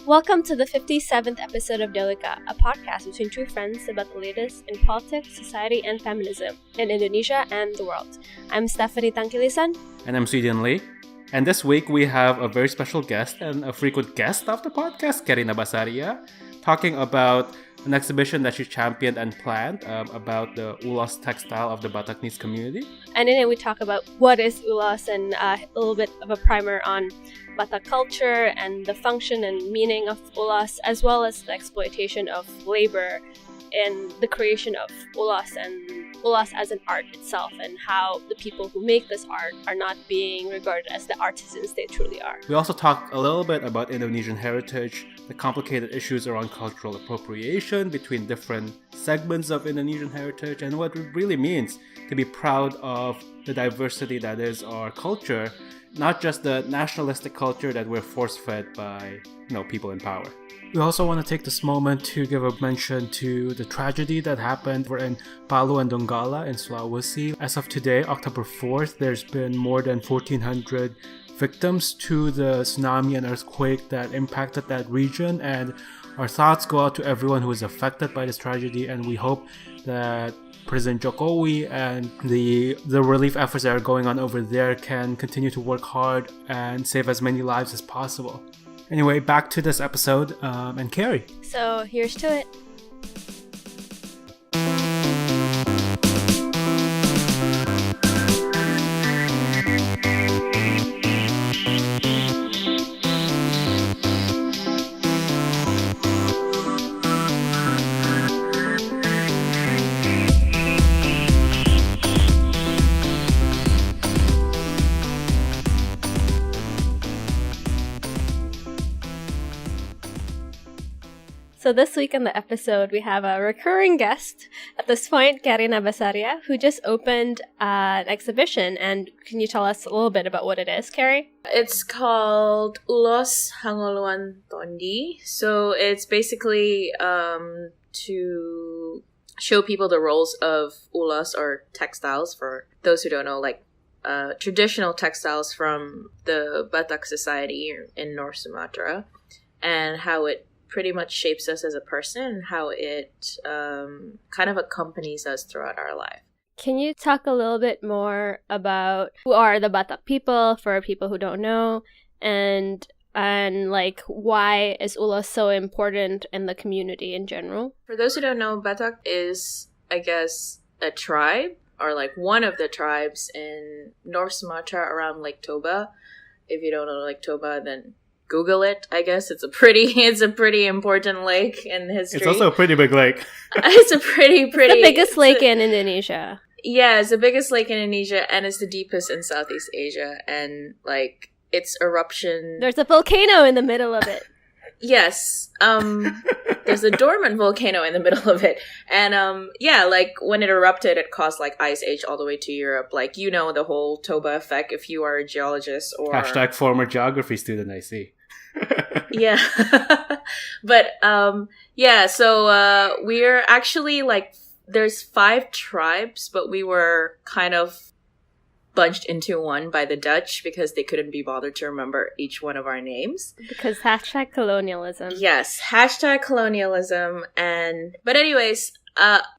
Welcome to the 57th episode of Dialogika, a podcast between two friends about the latest in politics, society, and feminism in Indonesia and the world. I'm Stephanie Tangkilisan. And I'm Sweden Lee. And this week we have a very special guest and a frequent guest of the podcast, Kerri Na Basaria, talking about an exhibition that she championed and planned about the Ulos textile of the Bataknese community. And in it we talk about what is Ulos and a little bit of a primer on Batak culture and the function and meaning of Ulos, as well as the exploitation of labor in the creation of Ulos and Ulos as an art itself, and how the people who make this art are not being regarded as the artisans they truly are. We also talk a little bit about Indonesian heritage, the complicated issues around cultural appropriation between different segments of Indonesian heritage, and what it really means to be proud of the diversity that is our culture, not just the nationalistic culture that we're force-fed by, people in power. We also want to take this moment to give a mention to the tragedy that happened in Palu and Donggala in Sulawesi. As of today, October 4th, there's been more than 1,400 victims to the tsunami and earthquake that impacted that region, and our thoughts go out to everyone who is affected by this tragedy, and we hope that President Jokowi and the relief efforts that are going on over there can continue to work hard and save as many lives as possible. Anyway, back to this episode, and Kerri. So here's to it. So this week in the episode, we have a recurring guest at this point, Kerri Na Basaria, who just opened an exhibition. And can you tell us a little bit about what it is, Kerri? It's called Ulos Hangoluan Tondi. So it's basically to show people the roles of ulos, or textiles, for those who don't know, like traditional textiles from the Batak society in North Sumatra, and how it pretty much shapes us as a person, and how it kind of accompanies us throughout our life. Can you talk a little bit more about who are the Batak people, for people who don't know, and like why is Ulos so important in the community in general? For those who don't know, Batak is, I guess, a tribe, or like one of the tribes in North Sumatra around Lake Toba. If you don't know Lake Toba, then Google it. I guess it's a pretty important lake in history. It's also a pretty big lake. It's a pretty. It's the biggest lake in Indonesia. Yeah, it's the biggest lake in Indonesia, and it's the deepest in Southeast Asia. And like its eruption, there's a volcano in the middle of it. Yes, there's a dormant volcano in the middle of it, and like when it erupted, it caused like ice age all the way to Europe. Like the whole Toba effect. If you are a geologist or #former geography student, I see. Yeah. But so we're actually like, there's 5 tribes, but we were kind of bunched into one by the Dutch because they couldn't be bothered to remember each one of our names. Because #colonialism. Yes, #colonialism. But anyways,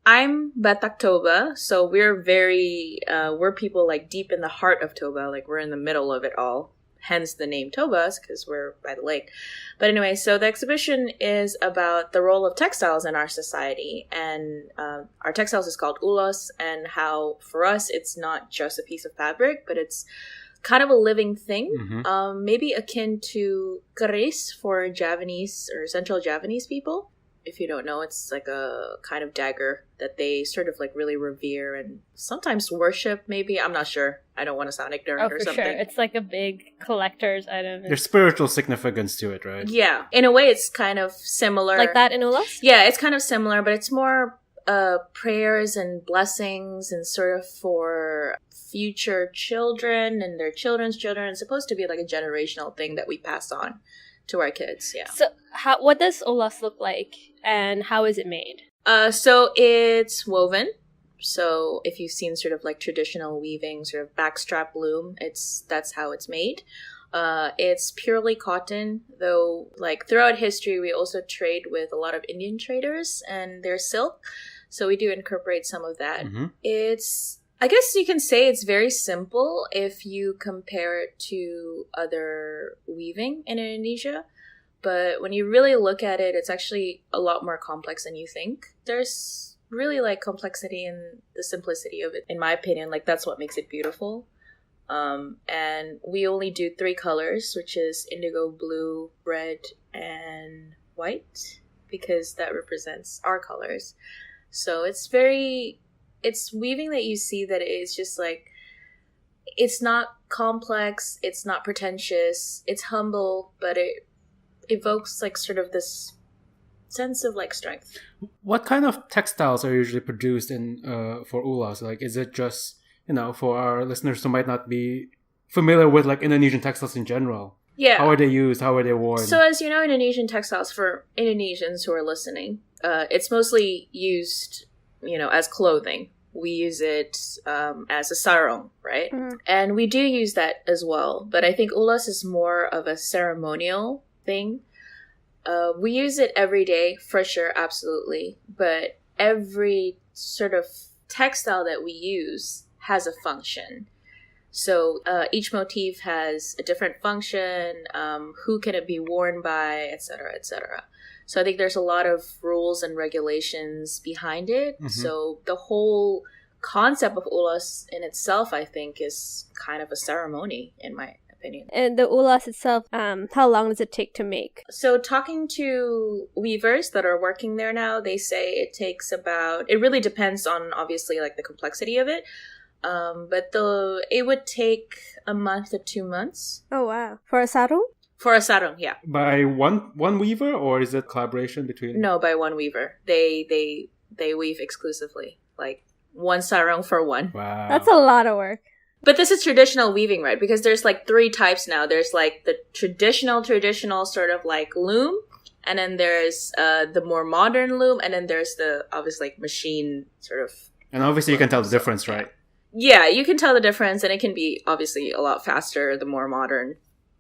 I'm Beth October, so we're people like deep in the heart of Toba, like we're in the middle of it all. Hence the name Tobas, because we're by the lake. But anyway, so the exhibition is about the role of textiles in our society. And our textiles is called Ulos, and how for us it's not just a piece of fabric, but it's kind of a living thing. Mm-hmm. Maybe akin to keris for Javanese or Central Javanese people. If you don't know, it's like a kind of dagger that they sort of like really revere and sometimes worship, maybe. I'm not sure. I don't want to sound ignorant or something. Sure. It's like a big collector's item. There's spiritual significance to it, right? Yeah. In a way, it's kind of similar. Like that in Ulos? Yeah, it's kind of similar, but it's more prayers and blessings and sort of for future children and their children's children. It's supposed to be like a generational thing that we pass on to our kids. Yeah. So what does Ulos look like, and how is it made? So it's woven. So if you've seen sort of like traditional weaving, sort of backstrap loom, that's how it's made. It's purely cotton, though like throughout history we also trade with a lot of Indian traders and their silk, so we do incorporate some of that. It's, I guess you can say it's very simple if you compare it to other weaving in Indonesia, but when you really look at it, it's actually a lot more complex than you think. There's really like complexity in the simplicity of it, in my opinion. Like that's what makes it beautiful. And we only do 3 colors, which is indigo, blue, red, and white, because that represents our colors. So it's weaving that you see that is just like, it's not complex, it's not pretentious, it's humble, but it evokes like sort of this sense of like strength. What kind of textiles are usually produced in for Ulos? Like, is it just, for our listeners who might not be familiar with like Indonesian textiles in general? Yeah. How are they used? How are they worn? So as you know, Indonesian textiles, for Indonesians who are listening, it's mostly used, as clothing. We use it as a sarong, right? And we do use that as well. But I think Ulos is more of a ceremonial thing. We use it every day, for sure, absolutely. But every sort of textile that we use has a function. So each motif has a different function, who can it be worn by, etc., etc. So I think there's a lot of rules and regulations behind it. So the whole concept of Ulos in itself, I think, is kind of a ceremony, in my opinion. And the Ulos itself, how long does it take to make? So talking to weavers that are working there now, they say it takes about, it really depends on obviously like the complexity of it. But it would take a month to 2 months. Oh wow. For a sarung? For a sarung, yeah. By one weaver, or is it collaboration between? No, by one weaver. They weave exclusively. Like one sarung for one. Wow. That's a lot of work. But this is traditional weaving, right? Because there's like 3 types now. There's like the traditional sort of like loom, and then there's the more modern loom, and then there's the obviously like machine sort of. And obviously you can tell the difference, right? Yeah, you can tell the difference, and it can be obviously a lot faster the more modern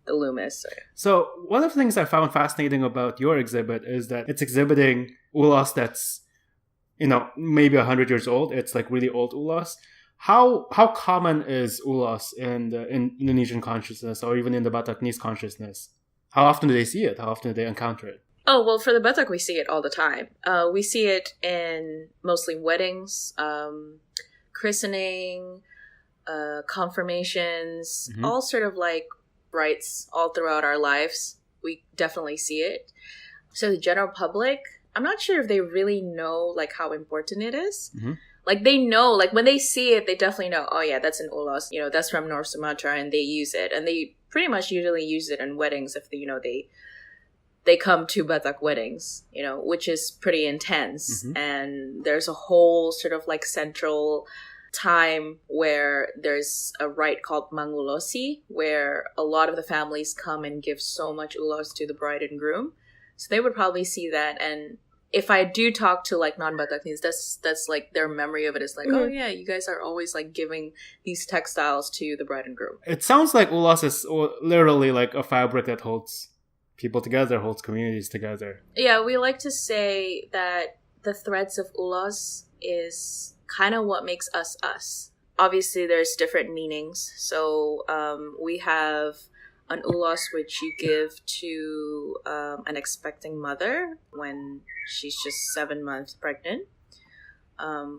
the loom is. So one of the things I found fascinating about your exhibit is that it's exhibiting Ulos that's, maybe 100 years old. It's like really old Ulos. How common is Ulos in Indonesian consciousness, or even in the Bataknese consciousness? How often do they see it? How often do they encounter it? Oh, well, for the Batak, we see it all the time. We see it in mostly weddings, christening, confirmations, all sort of like rites all throughout our lives. We definitely see it. So the general public, I'm not sure if they really know like how important it is. Like they know, like when they see it, they definitely know, oh yeah, that's an Ulos, that's from North Sumatra, and they use it. And they pretty much usually use it in weddings if they come to Batak weddings, which is pretty intense. And there's a whole sort of like central time where there's a rite called Mangulosi, where a lot of the families come and give so much Ulos to the bride and groom. So they would probably see that. And if I do talk to like non-Bataknese, that's like their memory of it is like, oh yeah, you guys are always like giving these textiles to the bride and groom. It sounds like Ulos is literally like a fabric that holds people together, holds communities together. Yeah, we like to say that the threads of Ulos is kind of what makes us us. Obviously, there's different meanings. So we have an Ulos which you give to an expecting mother when she's just 7 months pregnant,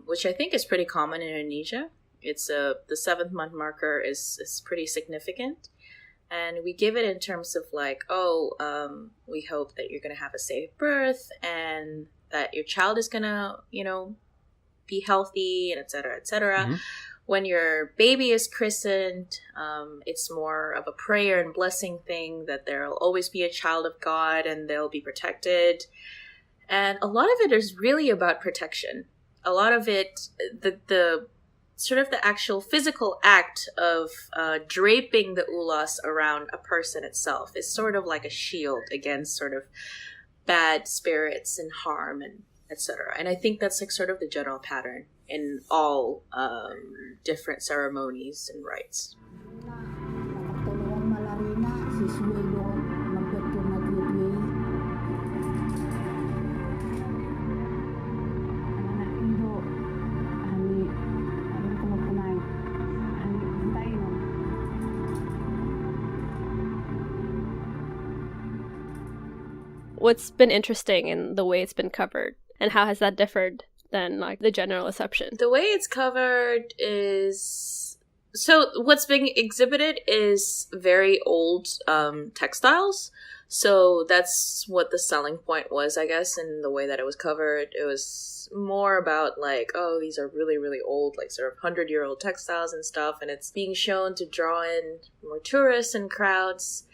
which I think is pretty common in Indonesia. It's the 7th month marker is pretty significant. And we give it in terms of like, we hope that you're going to have a safe birth and that your child is going to, be healthy, and et cetera, et cetera. When your baby is christened, it's more of a prayer and blessing thing that there'll always be a child of God and they'll be protected. And a lot of it is really about protection. A lot of it, the sort of the actual physical act of draping the Ulos around a person itself is sort of like a shield against sort of bad spirits and harm and etc. And I think that's like sort of the general pattern in all different ceremonies and rites. What's been interesting in the way it's been covered, and how has that differed than like the general reception? The way it's covered is... So what's being exhibited is very old textiles. So that's what the selling point was, I guess, in the way that it was covered. It was more about like, oh, these are really, really old, like sort of 100-year-old textiles and stuff. And it's being shown to draw in more tourists and crowds.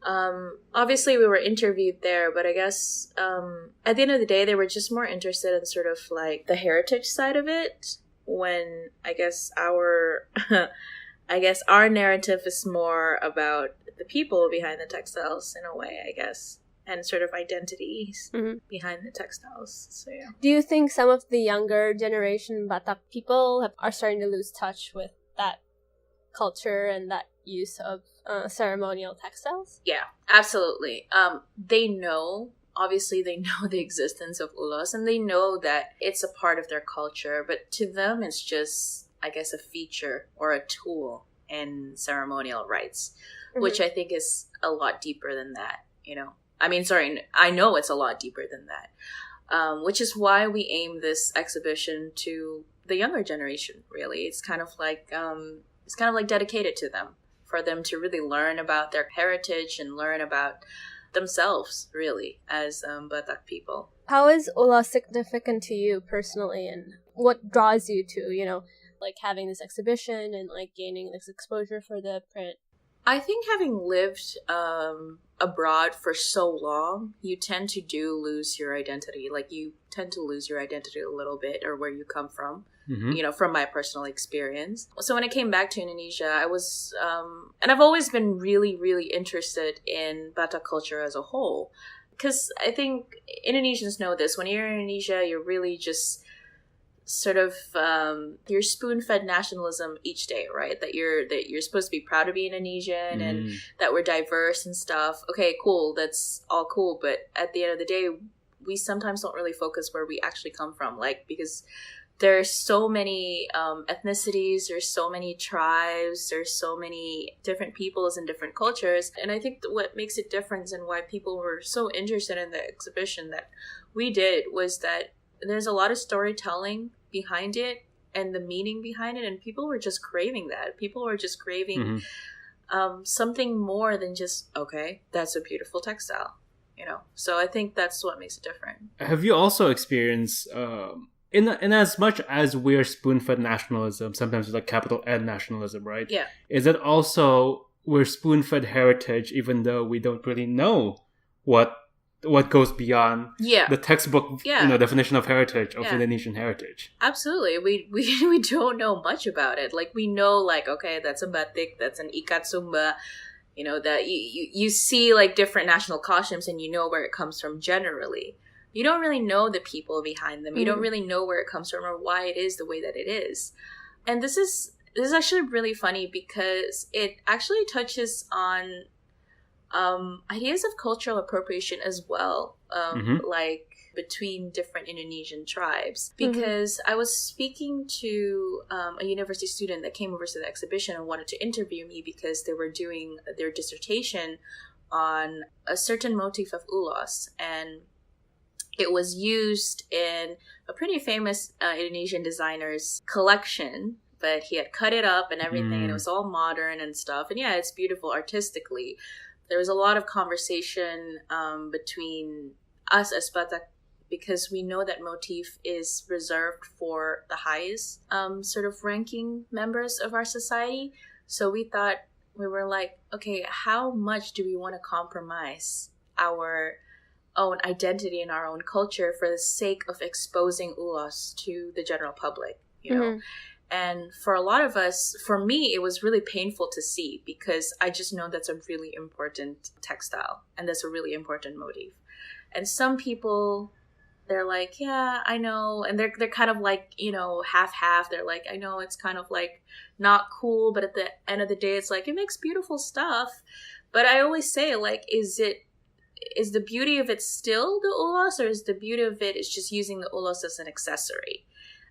Obviously we were interviewed there, but I guess at the end of the day, they were just more interested in sort of like the heritage side of it, when I guess our narrative is more about the people behind the textiles in a way, I guess, and sort of identities behind the textiles. So yeah. Do you think some of the younger generation Batak people are starting to lose touch with that culture and that use of ceremonial textiles? Yeah, absolutely. They know the existence of Ulos, and they know that it's a part of their culture, but to them it's just, I guess, a feature or a tool in ceremonial rites, which I think is a lot deeper than that, you know. I know it's a lot deeper than that, which is why we aim this exhibition to the younger generation, really. It's kind of like dedicated to them, for them to really learn about their heritage and learn about themselves, really, as Batak people. How is Ulos significant to you personally, and what draws you to, you know, like having this exhibition and like gaining this exposure for the print? I think having lived abroad for so long, you tend to lose your identity. Like, you tend to lose your identity a little bit, or where you come from, you know, from my personal experience. So when I came back to Indonesia, I was, and I've always been really, really interested in Batak culture as a whole. Because I think Indonesians know this. When you're in Indonesia, you're really just sort of you're spoon-fed nationalism each day, right? That you're supposed to be proud to be Indonesian and that we're diverse and stuff. Okay, cool, that's all cool, but at the end of the day, we sometimes don't really focus where we actually come from, like, because there's so many ethnicities, there's so many tribes, there's so many different peoples and different cultures. And I think what makes it different and why people were so interested in the exhibition that we did was that there's a lot of storytelling behind it and the meaning behind it, and people were just craving that. People were just craving something more than just, okay, that's a beautiful textile, you know. So I think that's what makes it different. Have you also experienced, in as much as we're spoon-fed nationalism, sometimes with a capital N nationalism, right? Yeah. Is it also we're spoon-fed heritage, even though we don't really know what goes beyond the textbook definition of heritage, of Indonesian heritage? Absolutely. We don't know much about it. Like, we know, like, okay, that's a batik, that's an ikat sumba, you know, that you see like different national costumes and you know where it comes from generally. You don't really know the people behind them. You don't really know where it comes from or why it is the way that it is. And this is actually really funny because it actually touches on ideas of cultural appropriation as well, like between different Indonesian tribes. Because I was speaking to a university student that came over to the exhibition and wanted to interview me because they were doing their dissertation on a certain motif of ulos, and it was used in a pretty famous Indonesian designer's collection, but he had cut it up and everything, and it was all modern and stuff. And yeah, it's beautiful artistically. There was a lot of conversation between us as Batak, because we know that motif is reserved for the highest sort of ranking members of our society. So we were like, okay, how much do we want to compromise our own identity and our own culture for the sake of exposing ulos to the general public, you know? And for a lot of us, for me, it was really painful to see, because I just know that's a really important textile and that's a really important motif. And some people, they're like, yeah, I know. And they're kind of like, you know, half. They're like, I know it's kind of like not cool, but at the end of the day, it's like, it makes beautiful stuff. But I always say, like, is the beauty of it still the ulos, or is the beauty of it is just using the ulos as an accessory?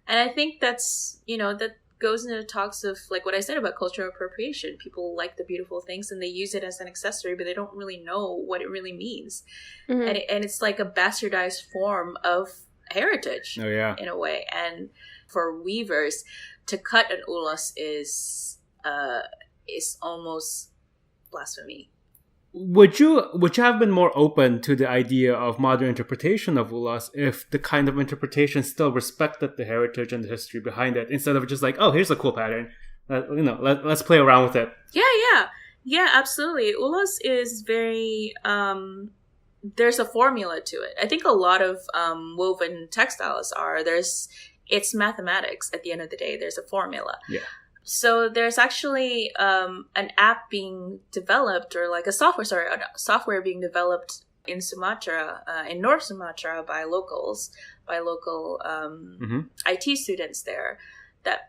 And I think that's, you know, that goes into talks of like what I said about cultural appropriation. People like the beautiful things and they use it as an accessory, but they don't really know what it really means. And it's like a bastardized form of heritage in a way. And for weavers, to cut an ulos is almost blasphemy. Would you have been more open to the idea of modern interpretation of ulos if the kind of interpretation still respected the heritage and the history behind it, instead of just like, oh, here's a cool pattern, let's play around with it? Yeah, absolutely. Ulos is very there's a formula to it. I think a lot of woven textiles it's mathematics at the end of the day. There's a formula. Yeah. So there's actually an app being developed, or like a software being developed in Sumatra, in North Sumatra by local IT students there,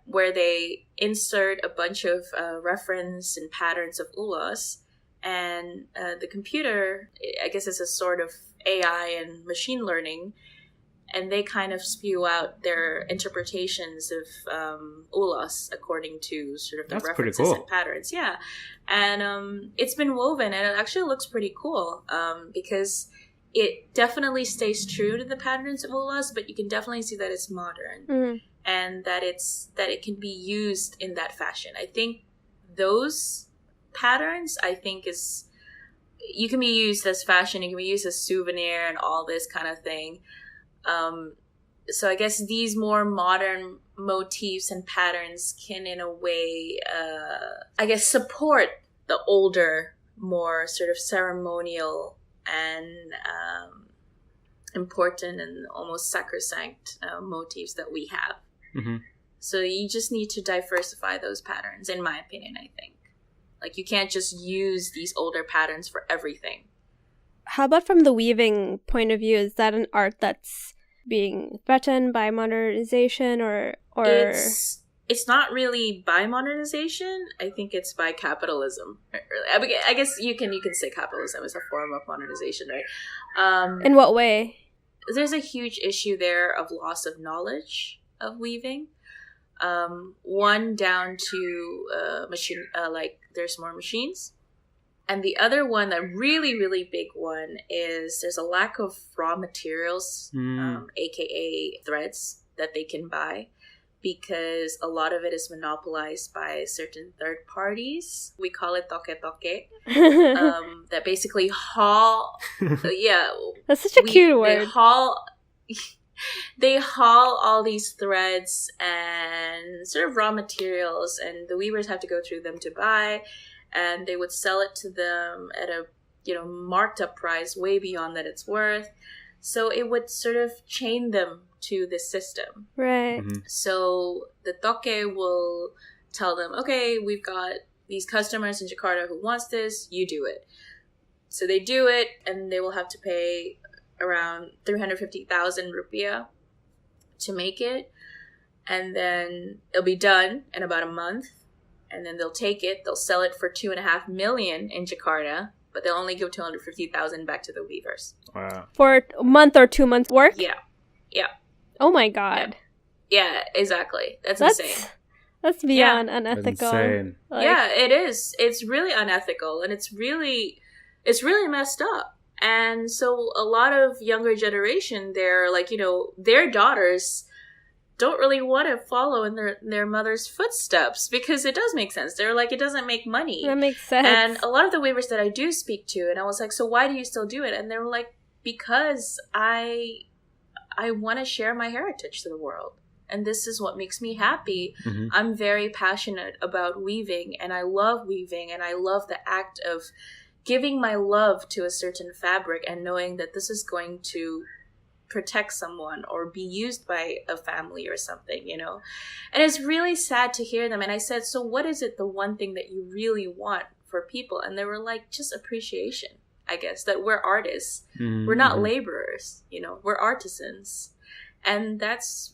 where they insert a bunch of reference and patterns of ulos, and the computer, I guess it's a sort of AI and machine learning, and they kind of spew out their interpretations of ulos according to sort of the references and patterns. Yeah. And it's been woven, and it actually looks pretty cool because it definitely stays true to the patterns of ulos, but you can definitely see that it's modern and that it can be used in that fashion. I think those patterns, you can be used as fashion, you can be used as souvenir and all this kind of thing. So I guess these more modern motifs and patterns can, in a way, support the older, more sort of ceremonial and important and almost sacrosanct motifs that we have. So you just need to diversify those patterns, in my opinion, I think. Like, you can't just use these older patterns for everything. How about from the weaving point of view? Is that an art that's being threatened by modernization, or It's not really by modernization. I think it's by capitalism. I guess you can say capitalism is a form of modernization, right? In what way? There's a huge issue there of loss of knowledge of weaving. One, down to machine, like there's more machines. And the other one, that really, really big one, is there's a lack of raw materials, aka threads, that they can buy, because a lot of it is monopolized by certain third parties. We call it toke-toke, that basically haul. That's such a cute word. They haul all these threads and sort of raw materials, and the weavers have to go through them to buy. And they would sell it to them at a, marked up price way beyond that it's worth. So it would sort of chain them to the system. Right. So the toke will tell them, okay, we've got these customers in Jakarta who wants this, you do it. So they do it, and they will have to pay around 350,000 rupiah to make it. And then it'll be done in about a month. And then they'll take it, they'll sell it for 2.5 million in Jakarta, but they'll only give 250,000 back to the weavers. Wow. For a month or 2 months work? Yeah. Oh my god. Yeah, exactly. That's insane. That's beyond unethical. Insane. Yeah, it is. It's really unethical, and it's really messed up. And so a lot of younger generation, they're like, their daughters don't really want to follow in their mother's footsteps, because it does make sense. They're like, it doesn't make money. That makes sense. And a lot of the weavers that I do speak to, and I was like, so why do you still do it? And they were like, because I want to share my heritage to the world. And this is what makes me happy. I'm very passionate about weaving, and I love weaving, and I love the act of giving my love to a certain fabric and knowing that this is going to protect someone or be used by a family or something, And it's really sad to hear them. And I said, so what is it, the one thing that you really want for people? And they were like, just appreciation, I guess, that we're artists. We're not laborers, we're artisans. And that's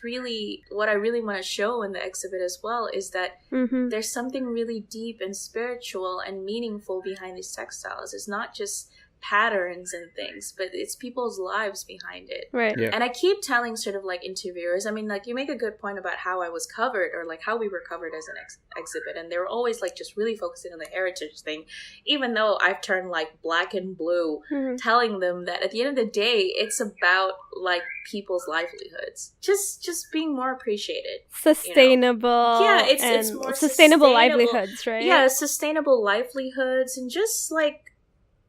really what I really want to show in the exhibit as well, is that there's something really deep and spiritual and meaningful behind these textiles. It's not just patterns and things, but it's people's lives behind it. Right. Yeah. And I keep telling sort of like interviewers, I mean, like, you make a good point about how I was covered, or like how we were covered as an exhibit, and they were always like just really focusing on the heritage thing, even though I've turned like black and blue, telling them that at the end of the day, it's about like people's livelihoods, just being more appreciated, Sustainable. Yeah, it's more sustainable livelihoods, right? Yeah, sustainable livelihoods, and just like,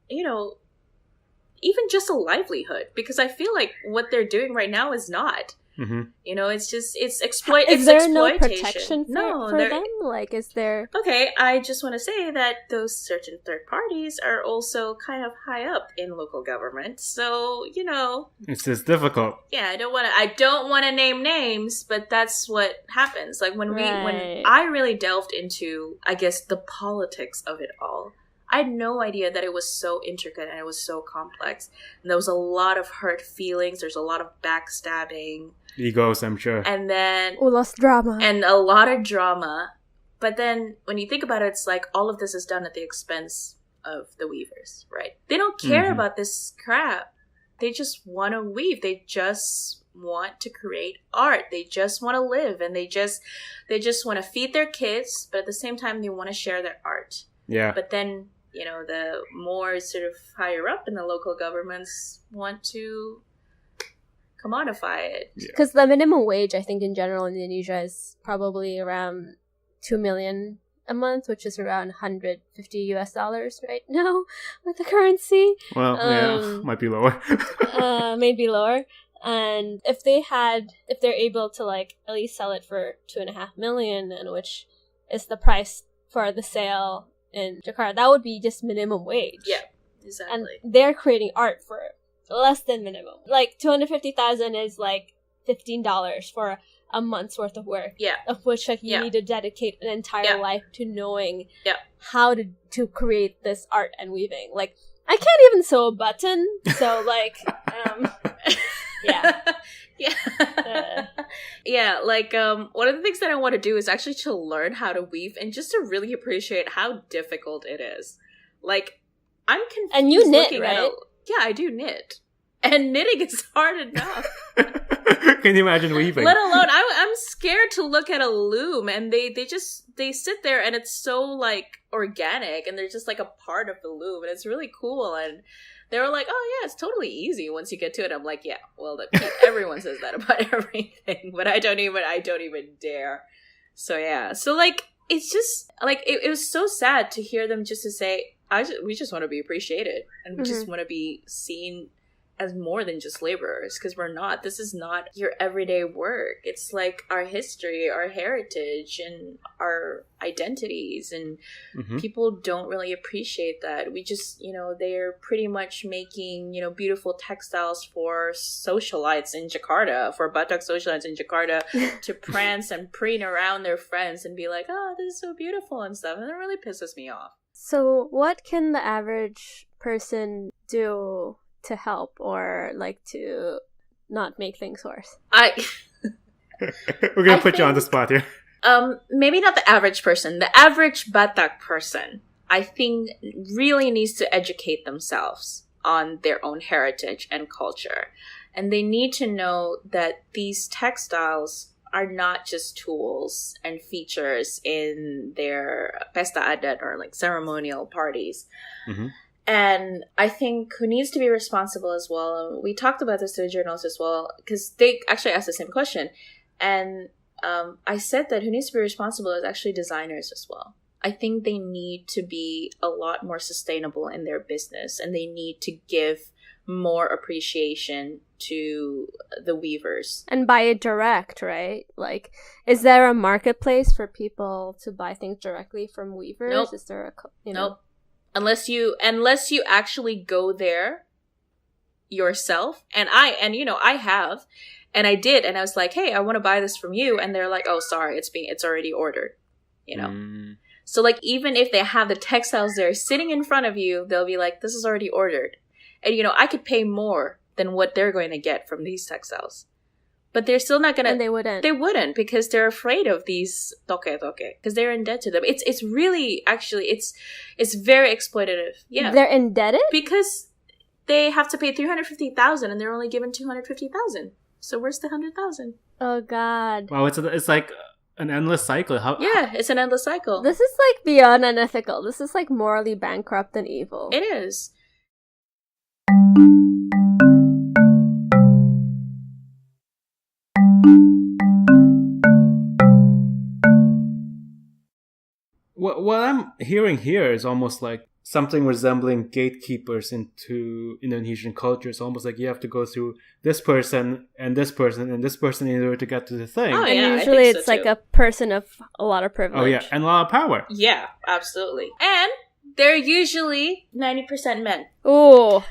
even just a livelihood, because I feel like what they're doing right now is not. It's just Is it's there no exploitation. protection for them? Like, is there? Okay, I just want to say that those certain third parties are also kind of high up in local government, so It's just difficult. yeah, I don't want to name names, but that's what happens. Like when Right. I really delved into, I guess, the politics of it all, I had no idea that it was so intricate and it was so complex. And there was a lot of hurt feelings. There's a lot of backstabbing. Egos, I'm sure. And then... Ulos drama. And a lot of drama. But then when you think about it, it's like all of this is done at the expense of the weavers, right? They don't care about this crap. They just want to weave. They just want to create art. They just want to live. And they just want to feed their kids. But at the same time, they want to share their art. Yeah. But then... the more sort of higher up in the local governments want to commodify it. Because the minimum wage, I think, in general in Indonesia is probably around 2 million a month, which is around $150 right now with the currency. Well, might be lower. Maybe lower. And if they're able to like at least sell it for 2.5 million, and which is the price for the sale in Jakarta, that would be just minimum wage. Yeah, exactly. And they're creating art for less than minimum. Like 250,000 is like $15 for a month's worth of work. Yeah. Of which like you need to dedicate an entire life to knowing how to create this art and weaving. Like I can't even sew a button, so like yeah. Yeah, like one of the things that I want to do is actually to learn how to weave and just to really appreciate how difficult it is. Like I'm confused. And you knit, right? Yeah, I do knit. And knitting is hard enough. Can you imagine weaving? Let alone, I'm scared to look at a loom, and they sit there, and it's so like organic, and they're just like a part of the loom, and it's really cool. And they were like, "Oh yeah, it's totally easy once you get to it." I'm like, "Yeah, well, everyone says that about everything, but I don't even dare." So yeah, so like it's just like it was so sad to hear them just to say, "We just want to be appreciated, and we just want to be seen as more than just laborers," because we're not. This is not your everyday work. It's like our history, our heritage, and our identities, and people don't really appreciate that. We just, they're pretty much making, beautiful textiles for socialites in Jakarta, for Batak socialites in Jakarta to prance and preen around their friends and be like, "Oh, this is so beautiful" and stuff, and it really pisses me off. So what can the average person do to help, or like to not make things worse? We're gonna put you on the spot here. Maybe not the average person. The average Batak person, I think, really needs to educate themselves on their own heritage and culture. And they need to know that these textiles are not just tools and features in their pesta adat or like ceremonial parties. And I think who needs to be responsible as well, we talked about this to the journalists as well, because they actually asked the same question. And I said that who needs to be responsible is actually designers as well. I think they need to be a lot more sustainable in their business, and they need to give more appreciation to the weavers. And buy it direct, right? Like, is there a marketplace for people to buy things directly from weavers? Nope. Is there Nope. Unless you actually go there yourself. And I have, and I did, and I was like, "Hey, I want to buy this from you," and they're like, "Oh, sorry, it's already ordered." So like, even if they have the textiles there sitting in front of you, they'll be like, "This is already ordered," and I could pay more than what they're going to get from these textiles. But they're still not gonna. And they wouldn't. They wouldn't, because they're afraid of these toke, because they're in debt to them. It's really, actually, it's very exploitative. Yeah, they're indebted because they have to pay 350,000 and they're only given 250,000. So where's the 100,000? Oh God. Wow, it's like an endless cycle. Yeah, it's an endless cycle. This is like beyond unethical. This is like morally bankrupt and evil. It is. What I'm hearing here is almost like something resembling gatekeepers into Indonesian culture. It's almost like you have to go through this person and this person and this person in order to get to the thing. Oh, And yeah, usually I think it's so, like too. a person of a lot of privilege. Oh yeah, and a lot of power. Yeah, absolutely. And they're usually 90% men. Ooh.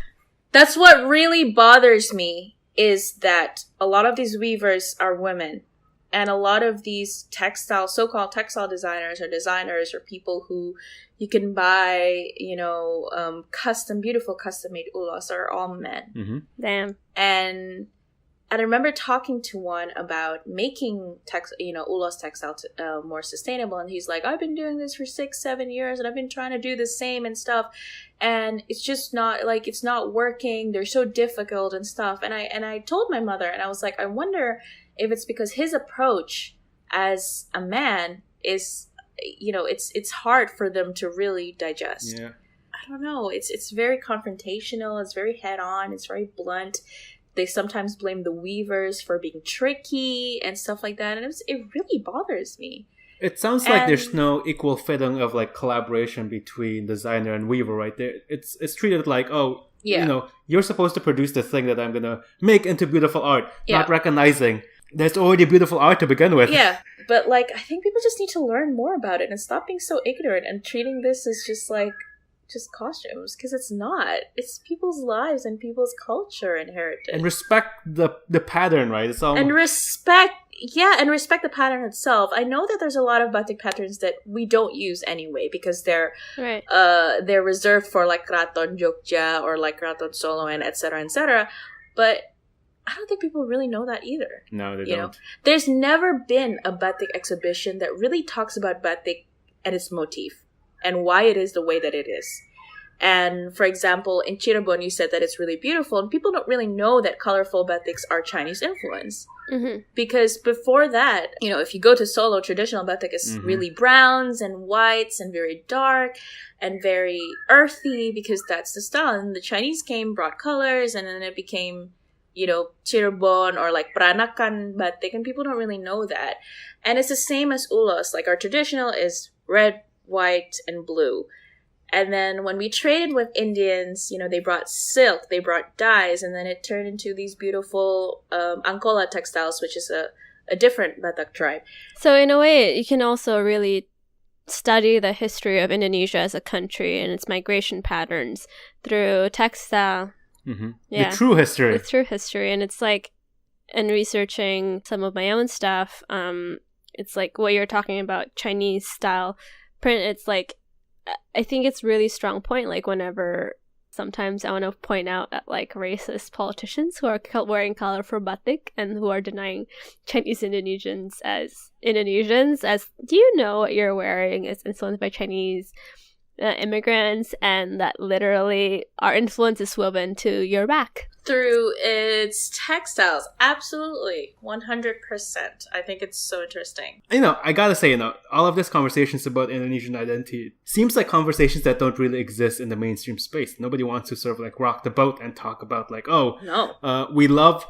That's what really bothers me, is that a lot of these weavers are women. And a lot of these so-called textile designers or people who you can buy, beautiful custom-made ulos are all men. Mm-hmm. Damn. And I remember talking to one about making ulos textile more sustainable, and he's like, I've been doing this for 6-7 years, and I've been trying to do the same and stuff, and it's just not like, it's not working. They're so difficult and stuff. And I told my mother, and I was like, I wonder if it's because his approach as a man is, it's hard for them to really digest. Yeah. I don't know. It's very confrontational. It's very head on. It's very blunt. They sometimes blame the weavers for being tricky and stuff like that. And it really bothers me. It sounds like there's no equal fitting of like collaboration between designer and weaver, right? It's treated like, you're supposed to produce the thing that I'm gonna make into beautiful art, not recognizing there's already beautiful art to begin with. Yeah, but like, I think people just need to learn more about it and stop being so ignorant and treating this as just costumes, because it's not. It's people's lives and people's culture and heritage. And respect the pattern, right? It's all... And respect the pattern itself. I know that there's a lot of batik patterns that we don't use anyway because they're reserved for like Kraton Jogja or like Kraton Solo and etc. But I don't think people really know that either. No, they don't. There's never been a batik exhibition that really talks about batik and its motif and why it is the way that it is. And for example, in Cirebon, you said that it's really beautiful, and people don't really know that colorful batiks are Chinese influence. Mm-hmm. Because before that, if you go to Solo, traditional batik is really browns and whites and very dark and very earthy because that's the style. And the Chinese brought colors, and then it became, Cirebon or like Peranakan batik, and people don't really know that. And it's the same as Ulos. Like our traditional is red, white, and blue. And then when we traded with Indians, they brought silk, they brought dyes, and then it turned into these beautiful Angkola textiles, which is a different Batak tribe. So in a way, you can also really study the history of Indonesia as a country and its migration patterns through textile. Mm-hmm. Yeah. The true history. The true history. And it's like, in researching some of my own stuff, it's like what you're talking about, Chinese style print. It's like, I think it's really strong point, like whenever sometimes I want to point out at like racist politicians who are wearing colorful batik and who are denying Chinese Indonesians as do you know what you're wearing is influenced by Chinese immigrants, and that literally our influence is woven to your back through its textiles. Absolutely, 100%. I think it's so interesting. I gotta say, all of these conversations about Indonesian identity seems like conversations that don't really exist in the mainstream space. Nobody wants to sort of like rock the boat and talk about like, we love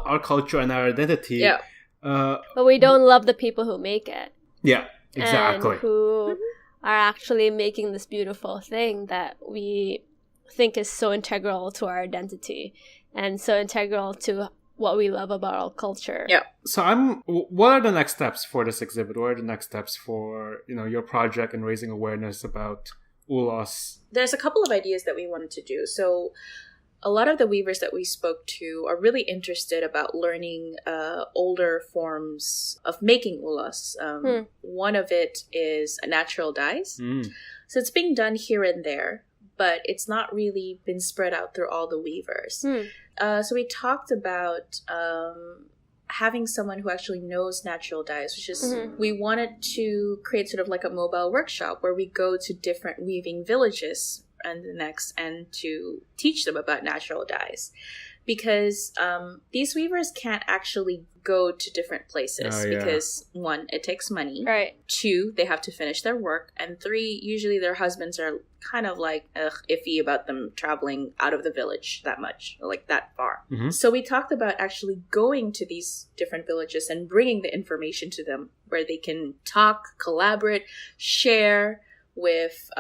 our culture and our identity. Yeah. But we don't love the people who make it. Yeah, exactly. And who are actually making this beautiful thing that we think is so integral to our identity and so integral to what we love about our culture. Yeah. So what are the next steps for this exhibit? What are the next steps for, your project and raising awareness about Ulos? There's a couple of ideas that we wanted to do. So a lot of the weavers that we spoke to are really interested about learning older forms of making ulos. One of it is natural dyes. So it's being done here and there, but it's not really been spread out through all the weavers. So we talked about having someone who actually knows natural dyes, which is, we wanted to create sort of like a mobile workshop where we go to different weaving villages and the next, and to teach them about natural dyes. Because these weavers can't actually go to different places because 1, it takes money. Right. 2, they have to finish their work. And 3, usually their husbands are kind of like iffy about them traveling out of the village that much, like that far. Mm-hmm. So we talked about actually going to these different villages and bringing the information to them where they can talk, collaborate, share with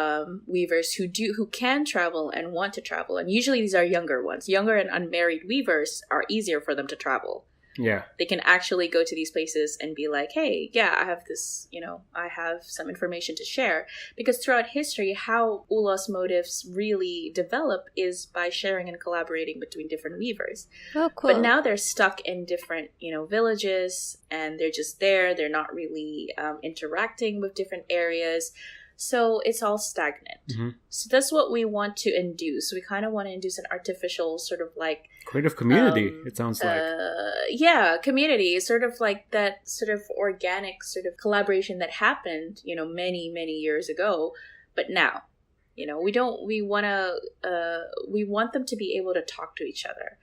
weavers who can travel and want to travel. And usually these are younger ones. Younger and unmarried weavers are easier for them to travel. Yeah. They can actually go to these places and be like, hey, yeah, I have this, I have some information to share. Because throughout history, how Ulos motifs really develop is by sharing and collaborating between different weavers. Oh, cool. But now they're stuck in different, villages, and they're just there. They're not really interacting with different areas. So it's all stagnant. Mm-hmm. So that's what we want to induce. We kind of want to induce an artificial sort of like creative community, it sounds like. Community, sort of like that sort of organic sort of collaboration that happened, many, many years ago. But now, we want them to be able to talk to each other.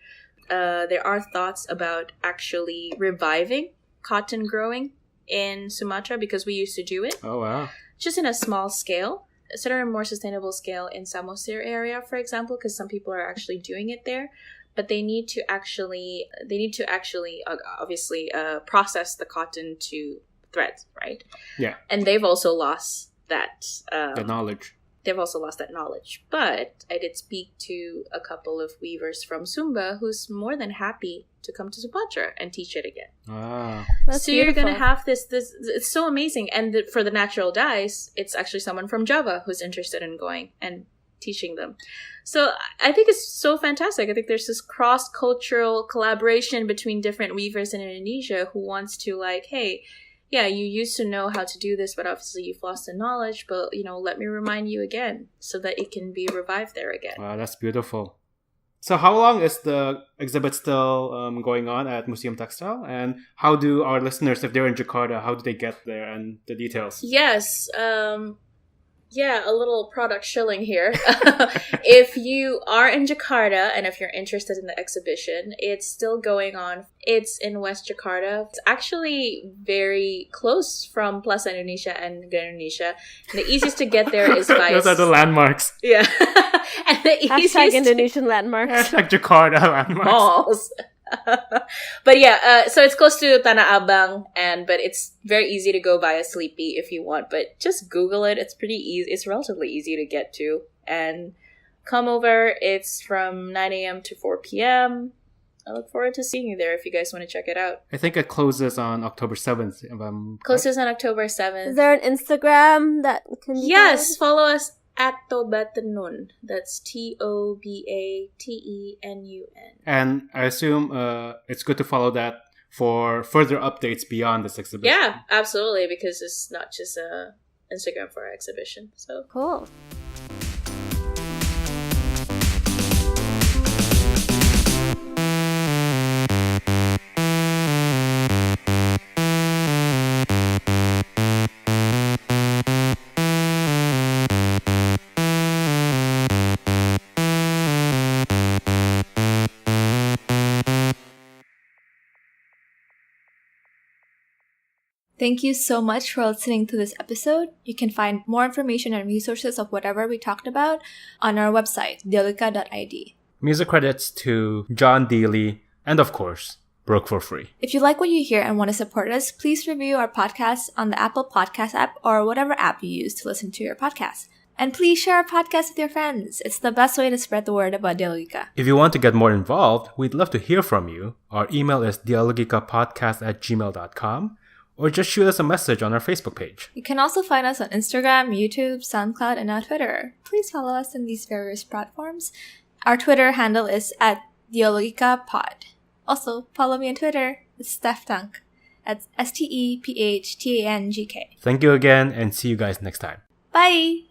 There are thoughts about actually reviving cotton growing in Sumatra because we used to do it. Oh, wow. Just in a small scale, sort of a more sustainable scale in Samosir area, for example, because some people are actually doing it there. But they need to actually obviously process the cotton to threads, right? Yeah. And they've also lost that the knowledge. They've also lost that knowledge. But I did speak to a couple of weavers from Sumba who's more than happy to come to Sumatra and teach it again. Ah. That's so beautiful. You're going to have this, it's so amazing. And for the natural dyes, it's actually someone from Java who's interested in going and teaching them. So I think it's so fantastic. I think there's this cross-cultural collaboration between different weavers in Indonesia who wants to like, hey, yeah, you used to know how to do this, but obviously you've lost the knowledge. But, let me remind you again so that it can be revived there again. Wow, that's beautiful. So how long is the exhibit still going on at Museum Textile? And how do our listeners, if they're in Jakarta, how do they get there and the details? Yes. A little product shilling here. If you are in Jakarta and if you're interested in the exhibition, it's still going on. It's in West Jakarta. It's actually very close from Plaza Indonesia and Grand Indonesia. And the easiest to get there is by... Those are the landmarks. Yeah. And the Hashtag Indonesian landmarks. Hashtag Jakarta landmarks. Malls. But yeah, so it's close to Tanah Abang, but it's very easy to go via Sleepy if you want. But just Google it; it's pretty easy. It's relatively easy to get to, and come over. It's from 9 a.m. to 4 p.m. I look forward to seeing you there if you guys want to check it out. I think it closes on October 7th. Closes on October 7th. Is there an Instagram that can be Yes, follow us at Tobatenun. That's Tobatenun. And I assume it's good to follow that for further updates beyond this exhibition. Yeah, absolutely, because it's not just Instagram for our exhibition. So Cool. Thank you so much for listening to this episode. You can find more information and resources of whatever we talked about on our website, dialogika.id. Music credits to John Dealey and, of course, Broke for Free. If you like what you hear and want to support us, please review our podcast on the Apple Podcast app or whatever app you use to listen to your podcast. And please share our podcast with your friends. It's the best way to spread the word about Dialogika. If you want to get more involved, we'd love to hear from you. Our email is dialogikapodcast@gmail.com. Or just shoot us a message on our Facebook page. You can also find us on Instagram, YouTube, SoundCloud, and on Twitter. Please follow us on these various platforms. Our Twitter handle is @DialogikaPod. Also, follow me on Twitter. It's Stephtang. That's STEPHTANGK. Thank you again and see you guys next time. Bye!